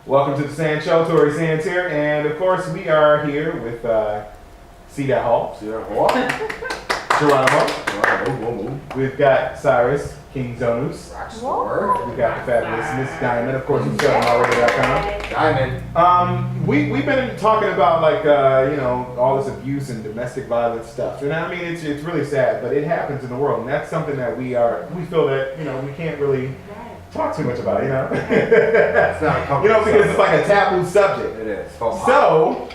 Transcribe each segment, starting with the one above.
Welcome to the TheSanzSHO. Tori Sands here, and of course we are here with C.Hall, Geronimo. We've got Cyrus, King Zonus. We've got the fabulous Miss Diamond. Of course, you said already.com. Diamond. We've been talking about all this abuse and domestic violence stuff, and I mean it's really sad, but it happens in the world, and that's something that we feel that we can't really talk too much about, It's not a because it's like a taboo subject. It is. So,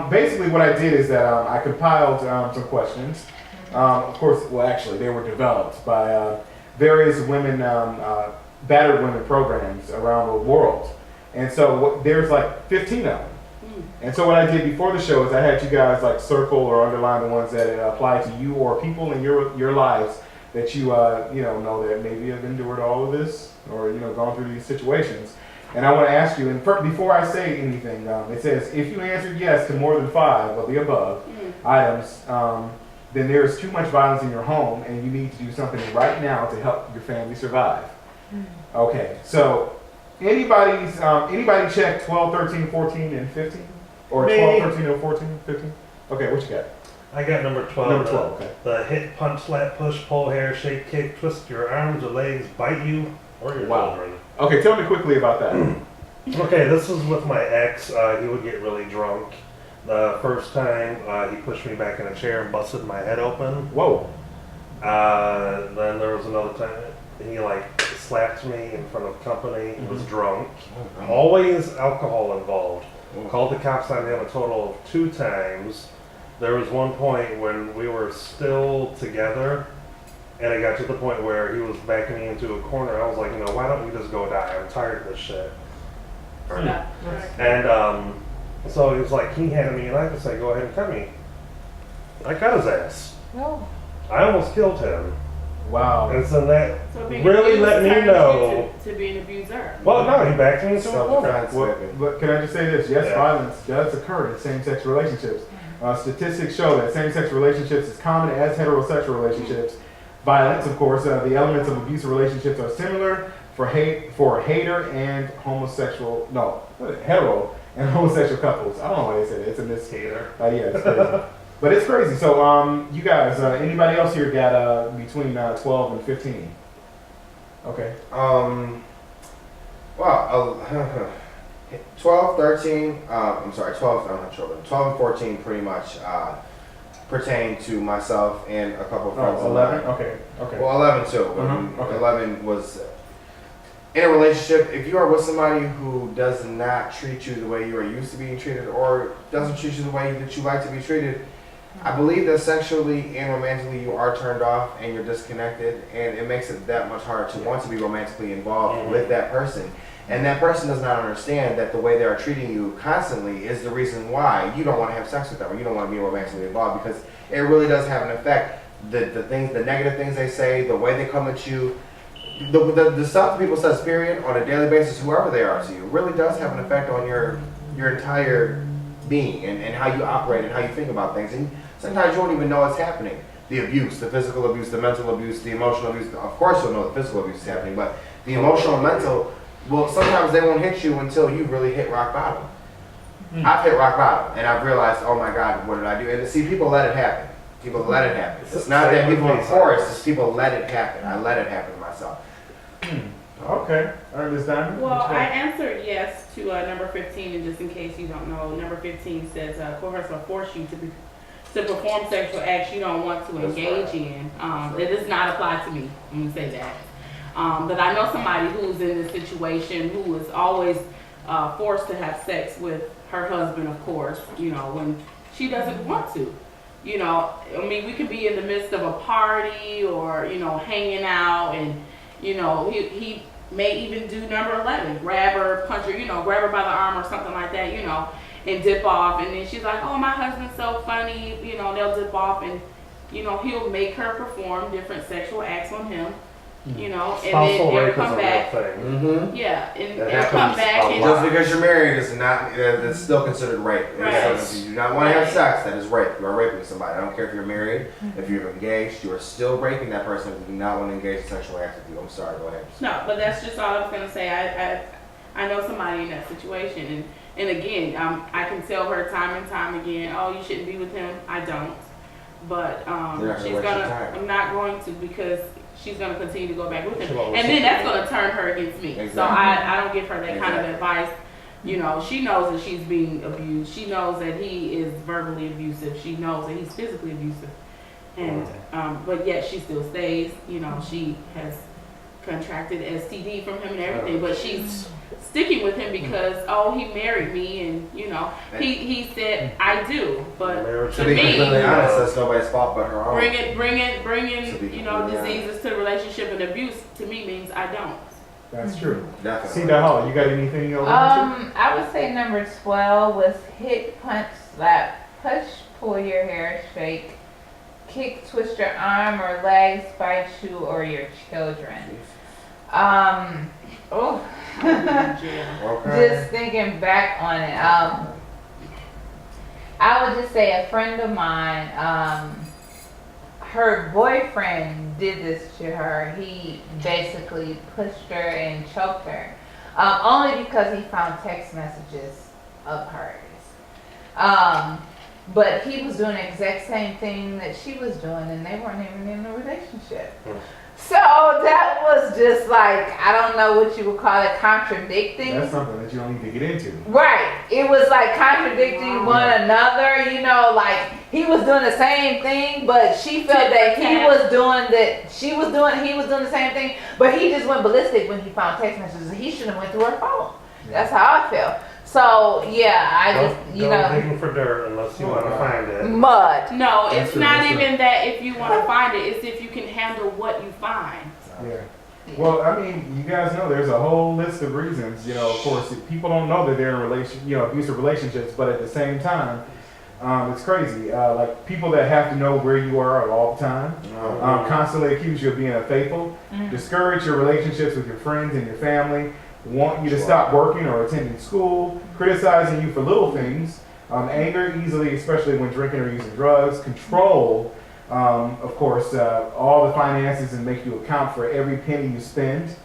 basically what I did is that I compiled some questions. Of course, well actually they were developed by various women, battered women programs around the world. And so there's like 15 of them. And so what I did before the show is I had you guys like circle or underline the ones that apply to you or people in your lives that you know that maybe have endured all of this or gone through these situations. And I want to ask you, and before I say anything, it says if you answered yes to more than 5 of the above items, then there is too much violence in your home, and you need to do something right now to help your family survive. Okay, so anybody check 12, 13, 14, and 15, or 12, 13, or 14, 15? Okay, what you got? I got number 12. Number 12, okay. The hit, punch, slap, push, pull, hair, shake, kick, twist your arms or legs, bite you, or your children. Okay, tell me quickly about that. Okay, this was with my ex. He would get really drunk. The first time, he pushed me back in a chair and busted my head open. Whoa. Then there was another time he slapped me in front of company. He was drunk. Always alcohol involved. Called the cops on him a total of 2 times. There was one point when we were still together, and it got to the point where he was backing me into a corner. I was like, why don't we just go die? I'm tired of this shit. And so he was like, he handed me a knife and said, go ahead and cut me. I cut his ass. No. I almost killed him. Wow. And so that really let me know. To be an abuser. Well, no, he backed me into a corner. But can I just say this? Yes, violence does occur in same-sex relationships. Statistics show that same-sex relationships is common as heterosexual relationships. Violence, of course, the elements of abusive relationships are similar for hetero and homosexual couples. I don't know why they said it. It's a mishater. Yeah, it's crazy. But it's crazy. So, you guys, anybody else here got between 12 and 15? Okay. 12, 13, 12, I'm not sure, 12 and 14 pretty much pertain to myself and a couple of friends. 11? Okay. Well, 11 too. Okay. 11 was in a relationship. If you are with somebody who does not treat you the way you are used to being treated or doesn't treat you the way that you like to be treated, I believe that sexually and romantically you are turned off and you're disconnected, and it makes it that much harder to want to be romantically involved with that person. And that person does not understand that the way they are treating you constantly is the reason why you don't want to have sex with them or you don't want to be romantically involved, because it really does have an effect. The negative things they say, the way they come at you, the stuff that people says period on a daily basis, whoever they are to you, really does have an effect on your entire being and how you operate and how you think about things. And sometimes you won't even know it's happening. The abuse, the physical abuse, the mental abuse, the emotional abuse. Of course you'll know the physical abuse is happening, but the emotional and mental, well, sometimes they won't hit you until you really hit rock bottom. I've hit rock bottom, and I've realized, oh my God, what did I do? And see, people let it happen. People let it happen. It's not that people enforce, it's people let it happen. I let it happen to myself. Okay. All right, Ms. Diamond. Well, I answered yes to number 15, and just in case you don't know, number 15 says coerce or force you to perform sexual acts you don't want to engage in. It does not apply to me. I'm going to say that. But I know somebody who's in this situation who is always forced to have sex with her husband, of course, when she doesn't want to. I mean, we could be in the midst of a party or, hanging out, and, he may even do number 11, grab her, punch her, grab her by the arm or something like that, and dip off. And then she's like, oh, my husband's so funny, they'll dip off, and, he'll make her perform different sexual acts on him. And then they'll come back. Yeah, and they'll come back. And just because you're married is not, it's still considered rape. Right. If you do not want to have sex, that is rape. You are raping somebody. I don't care if you're married, if you're engaged, you are still raping that person if you do not want to engage in sexual acts with you. I'm sorry, go ahead. No, but that's just all I was going to say. I know somebody in that situation, and again, I can tell her time and time again, oh, you shouldn't be with him. I don't, but I'm not going to, because she's gonna continue to go back with him, and then that's gonna turn her against me. Exactly. So I don't give her that kind of advice. You know, she knows that she's being abused. She knows that he is verbally abusive. She knows that he's physically abusive. And, but yet she still stays. You know, she has contracted STD from him and everything, but she's sticking with him because, oh, he married me, and, you know, he said, I do. But to be completely honest, that's nobody's fault but her own. Bringing, you know, diseases to the relationship and abuse, to me, means I don't. That's true. Definitely. See, Holly, you got anything over I would say number 12 was hit, punch, slap, push, pull your hair, shake, kick, twist your arm or leg, spite you or your children. Just thinking back on it, I would just say a friend of mine, her boyfriend did this to her. He basically pushed her and choked her, only because he found text messages of hers. But he was doing the exact same thing that she was doing, and they weren't even in a relationship. So that was just like, I don't know what you would call it, contradicting. That's something that you don't need to get into. Right. It was like contradicting one another, you know, like he was doing the same thing, but she felt that he was doing the same thing, but he just went ballistic when he found text messages. He shouldn't have went through her phone. That's how I felt. So yeah, don't dig for dirt unless you want to find it. Mud. No, it's not even that if you want to find it, it's if you can handle what you find. Yeah. Well, I mean, you guys know there's a whole list of reasons. You know, of course, people don't know that they're in abusive relationships, but at the same time, it's crazy. Like people that have to know where you are all the time, constantly accuse you of being unfaithful, discourage your relationships with your friends and your family, want you to stop working or attending school, criticizing you for little things, anger easily, especially when drinking or using drugs, control, of course, all the finances and make you account for every penny you spend,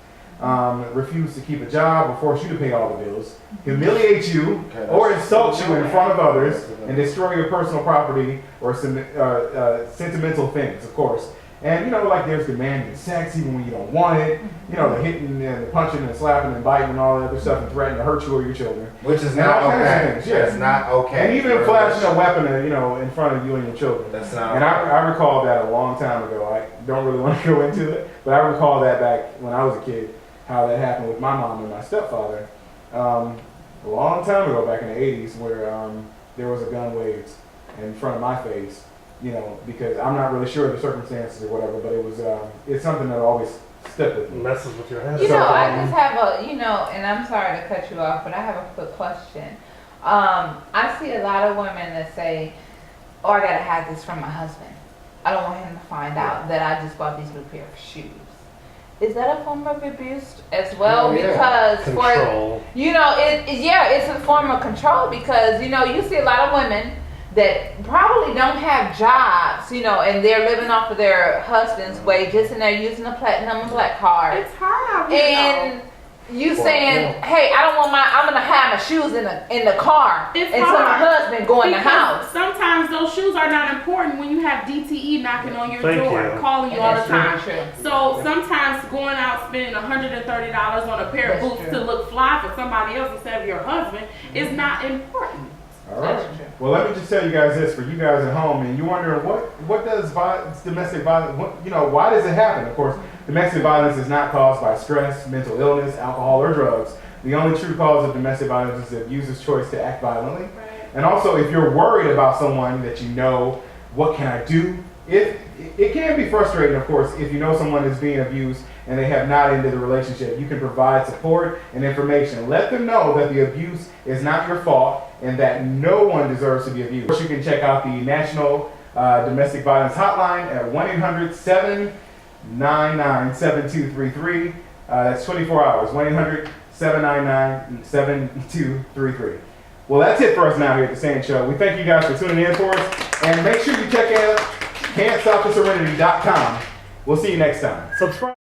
refuse to keep a job or force you to pay all the bills, humiliate you or insult you in front of others, and destroy your personal property or sentimental things, of course. And, you know, like there's demanding sex even when you don't want it. You know, the hitting and the punching and slapping and biting and all that other stuff and threatening to hurt you or your children. Which is not okay. It's not okay. And even flashing a weapon, in front of you and your children. That's not and okay. I recall that a long time ago. I don't really want to go into it, but I recall that back when I was a kid, how that happened with my mom and my stepfather. A long time ago, back in the 80s, where there was a gun waved in front of my face. You know, because I'm not really sure of the circumstances or whatever, but it was it's something that always stuck with me. Messes with your head. You know, I just have and I'm sorry to cut you off, but I have a quick question. I see a lot of women that say, oh, I gotta have this from my husband. I don't want him to find out that I just bought these new pair of shoes. Is that a form of abuse as well? Because control. It's a form of control because, you see a lot of women that probably don't have jobs, and they're living off of their husband's wages and they're using a platinum and black card. It's hard out here. And you saying, hey, I'm gonna hide my shoes in the car it's until my husband go in the house. Sometimes those shoes are not important when you have DTE knocking on your door, calling you all the time. So sometimes going out spending $130 on a pair of boots to look fly for somebody else instead of your husband is not important. All right. Well, let me just tell you guys this for you guys at home, and you're wondering what does domestic violence? Why does it happen? Of course, domestic violence is not caused by stress, mental illness, alcohol, or drugs. The only true cause of domestic violence is the abuser's choice to act violently. Right. And also, if you're worried about someone that what can I do? It can be frustrating, of course, if you know someone is being abused and they have not ended the relationship. You can provide support and information. Let them know that the abuse is not your fault and that no one deserves to be abused. Of course, you can check out the National Domestic Violence Hotline at 1-800-799-7233. That's 24 hours, 1-800-799-7233. Well, that's it for us now here at The SanzSHO. We thank you guys for tuning in for us. And make sure you check out Can'tStopTheSerenity.com. We'll see you next time. Subscribe.